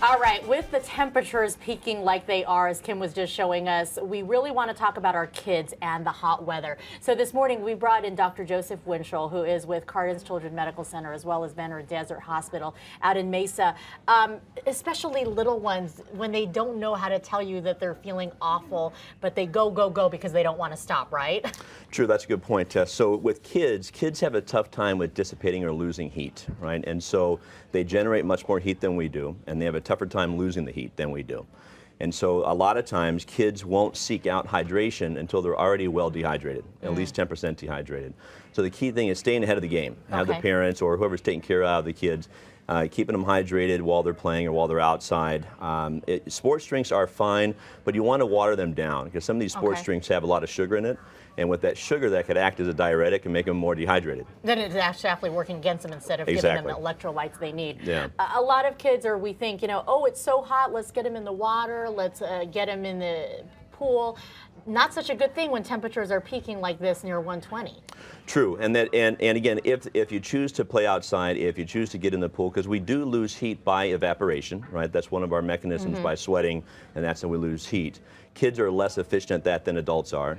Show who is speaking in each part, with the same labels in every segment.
Speaker 1: All right, with the temperatures peaking like they are, as Kim was just showing us, we really want to talk about our kids and the hot weather. So this morning we brought in Dr. Joseph Winchell, who is with Cardon's Children's Medical Center, as well as Banner Desert Hospital out in Mesa. Especially little ones, when they don't know how to tell you that they're feeling awful, but they go, go, go because they don't want to stop, right?
Speaker 2: True, that's a good point, Tess. So with kids have a tough time with dissipating or losing heat, right? And so they generate much more heat than we do, and they have a tougher time losing the heat than we do. And so a lot of times kids won't seek out hydration until they're already well dehydrated, at least 10% dehydrated. So the key thing is staying ahead of the game. Have the parents or whoever's taking care of the kids keeping them hydrated while they're playing or while they're outside. Sports drinks are fine, but you want to water them down because some of these sports drinks have a lot of sugar in it. And with that sugar, that could act as a diuretic and make them more dehydrated.
Speaker 1: Then it's actually working against them instead of giving them the electrolytes they need.
Speaker 2: Yeah.
Speaker 1: A lot of kids we think, oh, it's so hot, let's get them in the water, let's get them in the pool. Not such a good thing when temperatures are peaking like this near 120. True,
Speaker 2: and again, if you choose to play outside, if you choose to get in the pool, because we do lose heat by evaporation, right? That's one of our mechanisms by sweating, and that's how we lose heat. Kids are less efficient at that than adults are,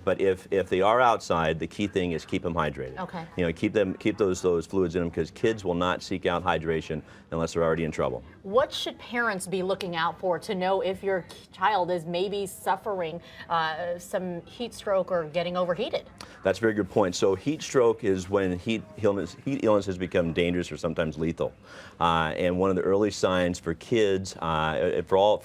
Speaker 2: but if they are outside, the key thing is keep them hydrated.
Speaker 1: Okay.
Speaker 2: Keep those fluids in them because kids will not seek out hydration unless they're already in trouble.
Speaker 1: What should parents be looking out for to know if your child is maybe suffering some heat stroke or getting overheated?
Speaker 2: That's a very good point. So heat stroke is when heat illness has become dangerous or sometimes lethal. And one of the early signs for kids, for all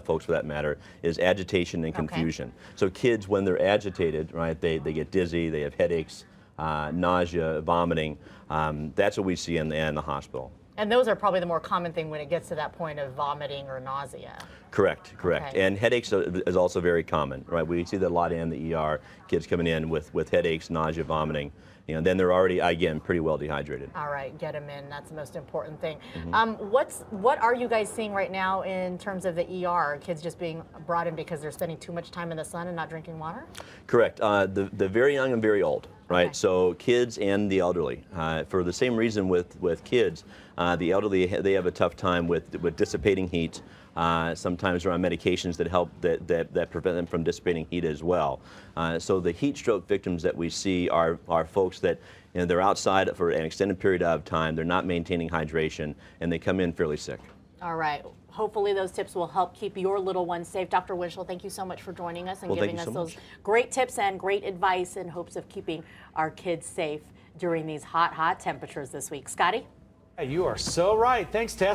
Speaker 2: folks for that matter, is agitation and confusion. So kids, when they're agitated, right, they get dizzy, they have headaches, nausea, vomiting. That's what we see in the hospital.
Speaker 1: And those are probably the more common thing when it gets to that point of vomiting or nausea.
Speaker 2: Correct.
Speaker 1: Okay.
Speaker 2: And headaches is also very common, right? We see that a lot in the ER, kids coming in with headaches, nausea, vomiting. And then they're already, again, pretty well dehydrated.
Speaker 1: All right, get them in. That's the most important thing. What are you guys seeing right now in terms of the ER? Kids just being brought in because they're spending too much time in the sun and not drinking water?
Speaker 2: Correct. The very young and very old, right? Okay. So kids and the elderly. For the same reason with kids, the elderly, they have a tough time with dissipating heat. Sometimes they're on medications that help that prevent them from dissipating heat as well. So the heat stroke victims that we see are folks that they're outside for an extended period of time, they're not maintaining hydration, and they come in fairly sick.
Speaker 1: All right. Hopefully those tips will help keep your little ones safe. Dr. Winchell, thank you so much for joining us and giving us those great tips and great advice in hopes of keeping our kids safe during these hot temperatures this week. Scotty?
Speaker 3: You are so right. Thanks, Tess.